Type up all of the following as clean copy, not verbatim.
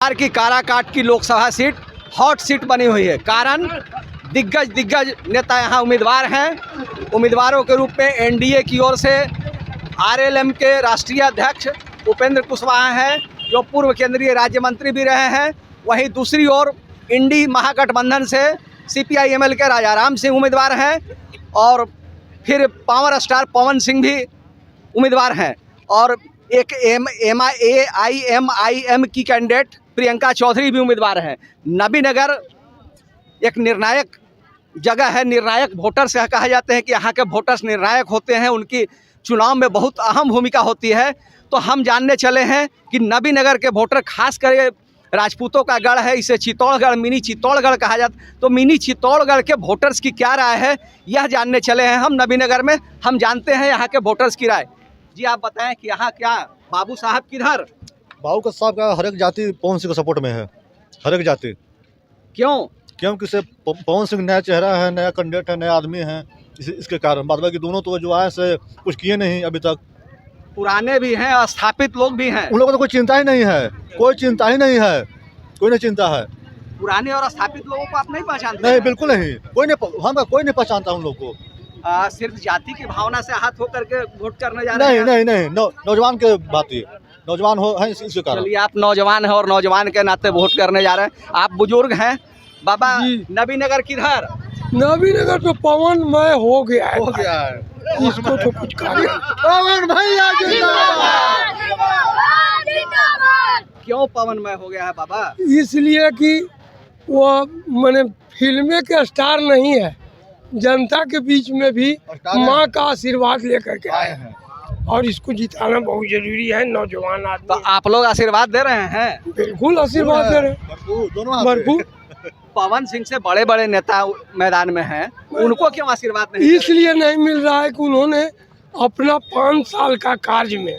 बिहार की काराकाट की Lok Sabha seat hot seat बनी हुई है। कारण दिग्गज नेता यहाँ उम्मीदवार हैं। उम्मीदवारों के रूप में एनडीए की ओर से आरएलएम के राष्ट्रीय अध्यक्ष उपेंद्र कुशवाहा हैं, जो पूर्व केंद्रीय राज्य मंत्री भी रहे हैं। वहीं दूसरी ओर इंडी महागठबंधन से सीपीआई-एमएल के राजाराम सिंह उम्मीदवार हैं और फिर पावर स्टार पवन सिंह भी उम्मीदवार हैं और एक एआईएमआईएम की कैंडिडेट प्रियंका चौधरी भी उम्मीदवार हैं। नबीनगर एक निर्णायक जगह है, निर्णायक वोटर से कहा जाते हैं कि यहाँ के वोटर्स निर्णायक होते हैं, उनकी चुनाव में बहुत अहम भूमिका होती है। तो हम जानने चले हैं कि नबीनगर के वोटर खास कर राजपूतों का गढ़ है, इसे चित्तौड़गढ़ मिनी चित्तौड़गढ़ कहा जाता। तो मिनी चित्तौड़गढ़ के वोटर्स की क्या राय है, यह जानने चले हैं हम नबीनगर में। हम जानते हैं यहाँ के वोटर्स की राय। जी आप बताएं कि यहाँ क्या बाबू साहब किधर? बाबू साहब का हर एक जाति पवन सिंह के सपोर्ट में है, हर एक जाति। क्यों? क्योंकि से पवन सिंह नया चेहरा है, नया कैंडिडेट है, नया आदमी है, इसके कारण। बाद बाकी दोनों तो जो आए से कुछ किए नहीं अभी तक। पुराने भी हैं, स्थापित लोग भी हैं। उन लोगों को तो कोई चिंता ही नहीं है, कोई चिंता ही नहीं है, कोई नहीं चिंता है। पुराने और स्थापित लोगों को आप नहीं पहचानते? नहीं, बिल्कुल नहीं, कोई नहीं पहचानता उन लोग को। सिर्फ जाति की भावना से हाथ होकर के वोट करने जा रहे हैं? नहीं, नौजवान के बात है, नौजवान हो है इसके कारण। चलिए, आप नौजवान हैं और नौजवान के नाते वोट करने जा रहे हैं। आप बुजुर्ग हैं बाबा। नबीनगर किधर? नबीनगर तो पवनमय हो गया है, इसको तो कुछ कार्य। पवन भैया क्यों पवनमय हो गया है बाबा? इसलिए कि वो मैंने फिल्में के स्टार नहीं है, जनता के बीच में भी माँ का आशीर्वाद लेकर के आए हैं और इसको जिताना बहुत जरूरी है। नौजवान आदमी। तो आप लोग आशीर्वाद दे रहे हैं? बिल्कुल आशीर्वाद दे रहे हैं, भरपूर। पवन सिंह से बड़े बड़े नेता मैदान में हैं, उनको क्यों आशीर्वाद नहीं? इसलिए नहीं मिल रहा है कि उन्होंने अपना 5 साल का कार्य में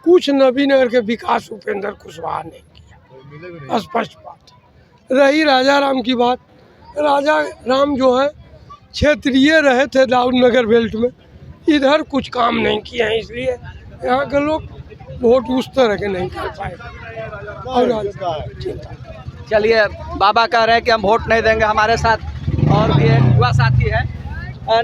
कुछ नबीनगर के विकास उपेंद्र कुशवाहा ने किया। स्पष्ट बात। रही राजा राम की बात, राजा राम जो है क्षेत्रीय रहे थे दाऊद नगर बेल्ट में, इधर कुछ काम नहीं किए हैं, इसलिए यहाँ के लोग वोट उस तरह के नहीं कर पाए। चलिए, बाबा कह रहे हैं कि हम वोट नहीं देंगे। हमारे साथ और भी एक युवा साथी है।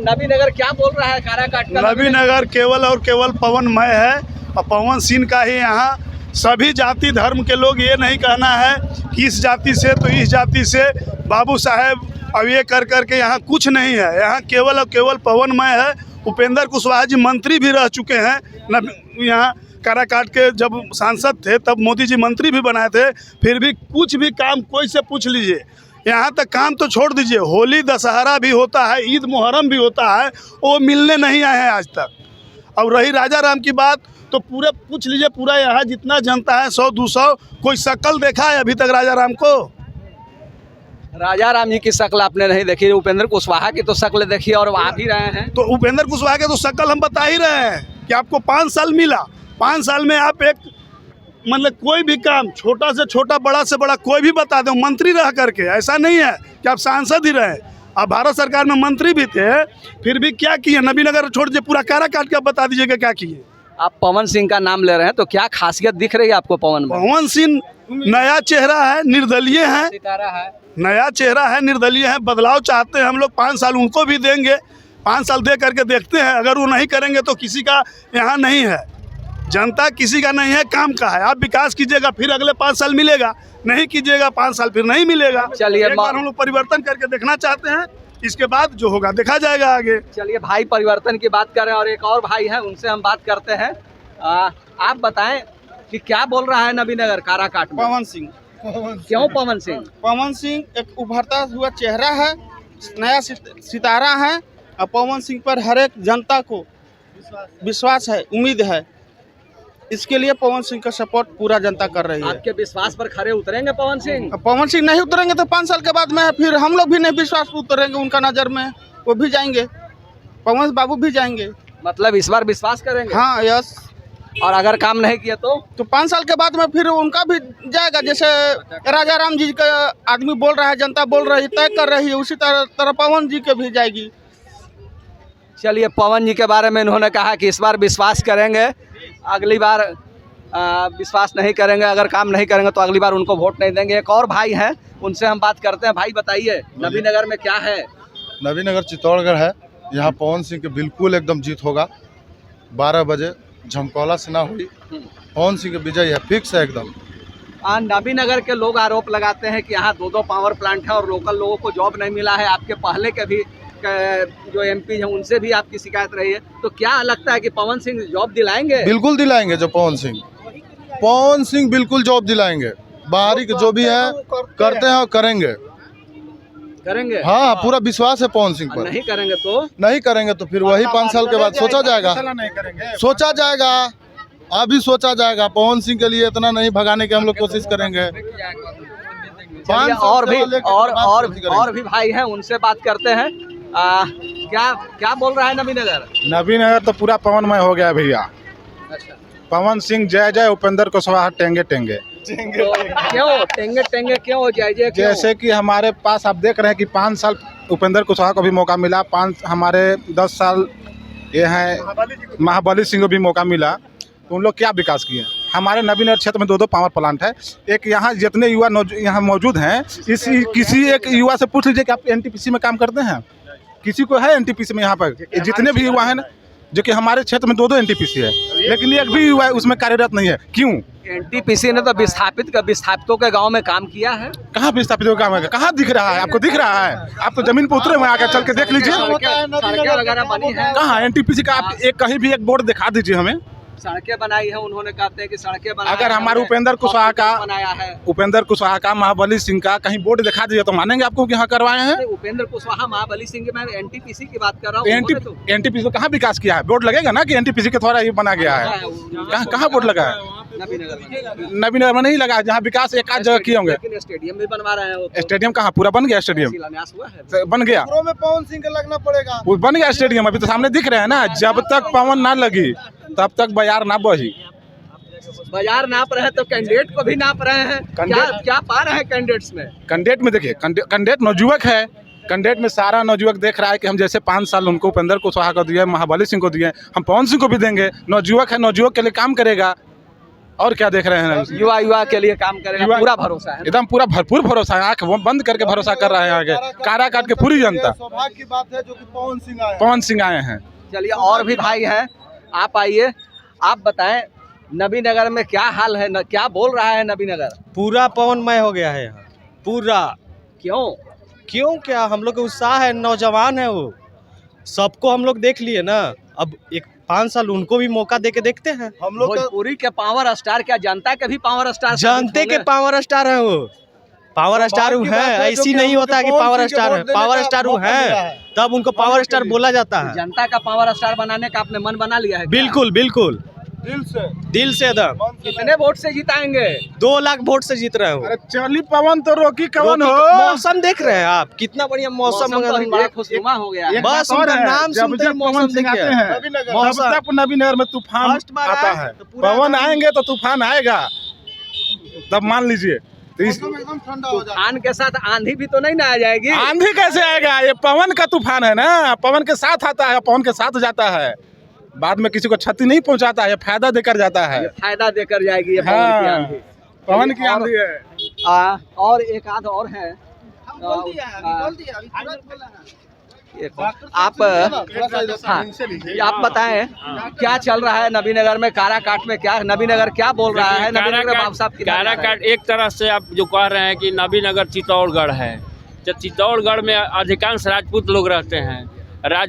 नबीनगर क्या बोल रहा है काराकाट का? नबीनगर केवल और केवल पवनमय है और पवन सिंह का ही यहाँ सभी जाति धर्म के लोग। ये नहीं कहना है कि इस जाति से तो इस जाति से बाबू साहेब अब ये कर करके यहाँ कुछ नहीं है। यहाँ केवल और केवल पवनमय है। उपेंद्र कुशवाहा जी मंत्री भी रह चुके हैं। यहाँ काराकाट के जब सांसद थे तब मोदी जी मंत्री भी बनाए थे, फिर भी कुछ भी काम कोई से पूछ लीजिए। यहाँ तक काम तो छोड़ दीजिए, होली दशहरा भी होता है, ईद मुहर्रम भी होता है, वो मिलने नहीं आए हैं आज तक। और रही राजा राम की बात तो पूरे पूछ लीजिए, पूरा यहाँ जितना जनता है 100-200, कोई शक्ल देखा है अभी तक राजा राम को? राजा राम जी की शक्ल आपने नहीं देखी, उपेंद्र कुशवाहा की तो शक्ल देखी और आ भी रहे हैं। तो उपेंद्र कुशवाहा के तो शक्ल हम बता ही रहे हैं कि आपको 5 साल मिला। 5 साल में आप एक मतलब कोई भी काम छोटा से छोटा बड़ा से बड़ा कोई भी बता दो, मंत्री रह करके। ऐसा नहीं है कि आप सांसद ही रहे, आप भारत सरकार में मंत्री भी थे, फिर भी क्या किए? नबीनगर छोड़ दीजिए, पूरा काराकाट के बता दीजिएगा क्या किए। आप पवन सिंह का नाम ले रहे हैं तो क्या खासियत दिख रही है आपको पवन में? पवन सिंह नया चेहरा है, निर्दलीय है, सितारा है, नया चेहरा है, निर्दलीय है। बदलाव चाहते हैं हम लोग। 5 साल उनको भी देंगे, 5 साल दे करके देखते हैं। अगर वो नहीं करेंगे तो किसी का यहाँ नहीं है, जनता किसी का नहीं है, काम का है। आप विकास कीजिएगा फिर अगले 5 साल मिलेगा, नहीं कीजिएगा 5 साल फिर नहीं मिलेगा। चलिए, एक बार हम लोग परिवर्तन करके देखना चाहते हैं, इसके बाद जो होगा देखा जाएगा आगे। चलिए भाई, परिवर्तन की बात करें और एक और भाई है उनसे हम बात करते हैं। आप बताएं कि क्या बोल रहा है नबीनगर काराकाट में? पवन सिंह। क्यों पवन सिंह? पवन सिंह एक उभरता हुआ चेहरा है, नया सितारा है और पवन सिंह पर हर एक जनता को विश्वास है, उम्मीद है। इसके लिए पवन सिंह का सपोर्ट पूरा जनता कर रही है। आपके विश्वास पर खरे उतरेंगे पवन सिंह? पवन सिंह नहीं उतरेंगे तो 5 साल के बाद में फिर हम लोग भी नहीं विश्वास पर उतरेंगे उनका नज़र में, वो भी जाएंगे, पवन बाबू भी जाएंगे। मतलब इस बार विश्वास करेंगे? हाँ, यस। और अगर काम नहीं किया तो 5 साल के बाद में फिर उनका भी जाएगा। जैसे राजा राम जी का आदमी बोल रहा है, जनता बोल रही, तय कर रही है, उसी तरह पवन जी के भी जाएगी। चलिए, पवन जी के बारे में इन्होंने कहा कि इस बार विश्वास करेंगे, अगली बार विश्वास नहीं करेंगे, अगर काम नहीं करेंगे तो अगली बार उनको वोट नहीं देंगे। एक और भाई हैं, उनसे हम बात करते हैं। भाई बताइए, नबीनगर में क्या है? नबीनगर चित्तौड़गढ़ है, यहाँ पवन सिंह के बिल्कुल एकदम जीत होगा। 12 बजे झमकौला से ना हुई, पवन सिंह की विजय है, फिक्स है एकदम। नबीनगर के लोग आरोप लगाते हैं कि यहाँ 2 पावर प्लांट है और लोकल लोगों को जॉब नहीं मिला है। आपके पहले के भी जो एमपी हैं उनसे भी आपकी शिकायत रही है, तो क्या लगता है कि पवन सिंह जॉब दिलाएंगे? बिल्कुल दिलाएंगे। जो पवन सिंह बिल्कुल जॉब दिलाएंगे। बाहरी के जो भी है करते हैं और करेंगे। हाँ, पूरा विश्वास है पवन सिंह पर। नहीं करेंगे तो फिर वही 5 साल के बाद सोचा जाएगा। अभी सोचा जाएगा। पवन सिंह के लिए इतना नहीं भगाने की हम लोग कोशिश करेंगे। और भी भाई हैं, उनसे बात करते हैं। क्या बोल रहा है नबीनगर? नबीनगर तो पूरा पवनमय हो गया भैया। अच्छा। पवन सिंह जय जय, उपेंद्र कुशवाहा टेंगे टेंगे। क्यों टेंगे टेंगे क्यों जय जय क्यों? जैसे कि हमारे पास आप देख रहे हैं कि 5 साल उपेंद्र कुशवाहा को भी मौका मिला, 5 हमारे 10 साल ये हैं महाबली सिंह को भी मौका मिला, तो उन लोग क्या विकास किए? हमारे नबीनगर क्षेत्र में 2 पावर प्लांट है। एक यहाँ जितने युवा यहाँ मौजूद हैं, किसी एक युवा से पूछ लीजिए कि आप एनटीपीसी में काम करते हैं? किसी को है एनटीपीसी में? यहाँ पर जितने भी युवा हैं ना, जो कि हमारे क्षेत्र में 2 एनटीपीसी है, लेकिन एक भी युवा उसमें कार्यरत नहीं है। क्यों? एनटीपीसी ने तो विस्थापितों के गांव में काम किया है। कहाँ विस्थापितों का काम है? कहाँ दिख रहा है? आपको दिख रहा है? आप तो जमीन पर उतरे हुए, आकर चल के देख लीजिए। सड़कें वगैरह बनी है कहाँ एनटीपीसी का? आप एक कहीं भी एक बोर्ड दिखा दीजिए हमें। सड़कें बनाई है, उन्होंने कहते हैं कि सड़कें बनाई। अगर हमारे उपेंद्र कुशवाहा का बनाया है, उपेंद्र कुशवाहा का, महाबली सिंह का कहीं बोर्ड दिखा दीजिए तो मानेंगे आपको कि यहाँ करवाए हैं। उपेंद्र कुशवाहा, महाबली सिंह, मैं एनटीपीसी की बात कर रहा हूँ। एनटीपीसी को कहाँ विकास किया है? बोर्ड लगेगा ना कि एनटीपीसी के द्वारा ये बना गया है। कहाँ बोर्ड लगा है? नबीनगर में नहीं लगा। जहाँ विकास एक आध जगह किए होंगे। स्टेडियम भी बनवा रहे हैं। स्टेडियम कहाँ? पूरा बन गया स्टेडियम, बन गया। पवन सिंह का लगना पड़ेगा। वो बन गया स्टेडियम, अभी तो सामने दिख रहे हैं ना। जब तक पवन ना लगी तब तक बाजार ना बही। बाजार नाप रहे हैं तो कैंडिडेट को भी नाप रहे हैं। क्या पा रहे हैं कैंडिडेट्स में? कैंडिडेट में देखिए, कैंडिडेट नवजुवक है। कैंडिडेट में सारा नवजुवक देख रहा है कि हम जैसे 5 साल उनको उपेंद्र कुशवाहा को दिए, महाबली सिंह को दिए, हम पवन सिंह को भी देंगे। नवजुवक है, नवजुवक के लिए काम करेगा। और क्या देख रहे हैं? युवा के लिए काम करेगा, पूरा भरोसा है। एकदम पूरा भरपूर भरोसा है। आँख बंद करके भरोसा कर रहे हैं आगे। कारा काट के पूरी जनता। सौभाग्य की बात है जो कि पवन सिंह आए हैं। चलिए, और भी भाई हैं, आप आइए, आप बताएं नबीनगर में क्या हाल है? क्या बोल रहा है नबीनगर? पूरा पवनमय हो गया है यहाँ, पूरा। क्यों क्या? हम लोग का उत्साह है, नौजवान है वो, सबको हम लोग देख लिए ना। अब 5 साल उनको भी मौका दे के देखते हैं। हम लोग भोजपुरी के पावर स्टार, क्या जनता के भी पावर स्टार? जनता के पावर स्टार है वो। पावर स्टार है, ऐसी नहीं होता कि पावर स्टार है। पावर स्टार है तब उनको पावर स्टार बोला जाता है। जनता का पावर स्टार बनाने का आपने मन बना लिया है? बिल्कुल बिल्कुल, दिल से एकदम। कितने वोट से जिताएंगे? 2 लाख वोट से जीत रहे हो। अरे चली पवन तो रोकी कवन हो। मौसम देख रहे हैं आप, कितना बढ़िया मौसम खुशनुमा हो गया है। बस उनका नाम सुनते ही मौसम देखिए। नबीनगर में तूफान आता है, पवन आएंगे तो तूफान आएगा, तब मान लीजिए। तूफान के साथ आंधी भी तो नहीं ना आ जाएगी? आंधी कैसे आएगा? ये पवन का तूफान है ना, पवन के साथ आता है, पवन के साथ जाता है, बाद में किसी को क्षति नहीं पहुंचाता है, फायदा देकर जाता है। फायदा देकर जाएगी ये पवन की आंधी है। और एक आध और है। आप बताएं क्या चल रहा है नबीनगर में? काराकाट में क्या नबीनगर क्या बोल रहा है? नबीनगर बाबू साहब, काराकाट एक तरह से आप जो कह रहे हैं कि नबीनगर चित्तौड़गढ़ है, तो चित्तौड़गढ़ में अधिकांश राजपूत लोग रहते हैं।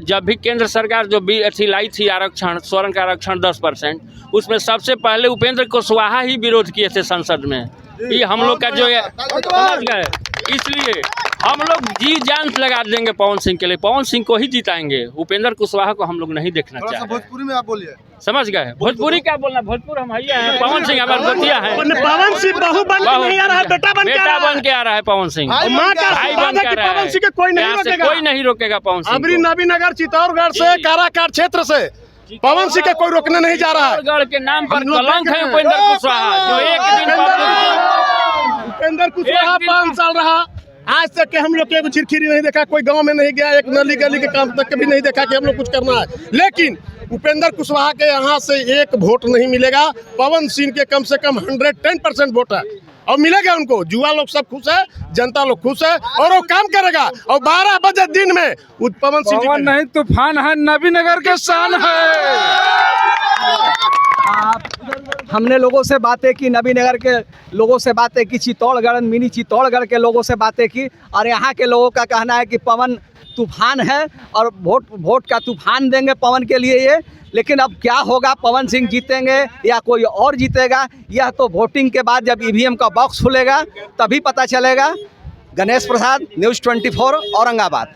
जब भी केंद्र सरकार जो लाई थी आरक्षण, स्वर्ण का आरक्षण 10%, उसमें सबसे पहले उपेंद्र कुशवाहा ही विरोध किए थे संसद में। ये हम लोग का जो है, समझ गए, इसलिए हम लोग जी जान लगा देंगे पवन सिंह के लिए, पवन सिंह को ही जिताएंगे। उपेंद्र कुशवाहा को हम लोग नहीं देखना चाहते। भोजपुरी में आप बोलिए। समझ गए? भोजपुरी क्या बोलना, भोजपुर हम भैया हैं। पवन सिंह हमारे बतिया है। पवन सिंह बहू बन के नहीं आ रहा है, बेटा बन के आ रहा है पवन सिंह। मां का भाई बन के आ रहा है। पवन सिंह के कोई नहीं रोकेगा पवन सिंह। अबरी नबीनगर चित्तौड़गढ़ से काराकाट क्षेत्र से पवन सिंह के कोई रोकने नहीं जा रहा है। चित्तौड़गढ़ के नाम पर कलंक है उपेंद्र कुशवाहा, जो एक दिन उपेंद्र कुशवाहा 5 साल रहा, आज तक के हम लोग के झिरखिरी नहीं देखा, कोई गांव में नहीं गया, एक नली गली के काम तक कभी नहीं देखा कि हम लोग कुछ करना है। लेकिन उपेंद्र कुशवाहा के यहाँ से एक वोट नहीं मिलेगा। पवन सिंह के कम से कम 110% वोट है और मिलेगा उनको। युवा लोग सब खुश है, जनता लोग खुश है और वो काम करेगा। और 12 बजे दिन में पवन सिंह पवन नहीं तूफान है, नबीनगर के शान है। हमने लोगों से बातें की, नबीनगर के लोगों से बातें की, चित्तौड़गढ़ मिनी चित्तौड़गढ़ के लोगों से बातें की और यहाँ के लोगों का कहना है कि पवन तूफान है और वोट का तूफान देंगे पवन के लिए ये। लेकिन अब क्या होगा, पवन सिंह जीतेंगे या कोई और जीतेगा, यह तो वोटिंग के बाद जब ईवीएम का बॉक्स खुलेगा तभी पता चलेगा। गणेश प्रसाद, न्यूज़ 24 औरंगाबाद।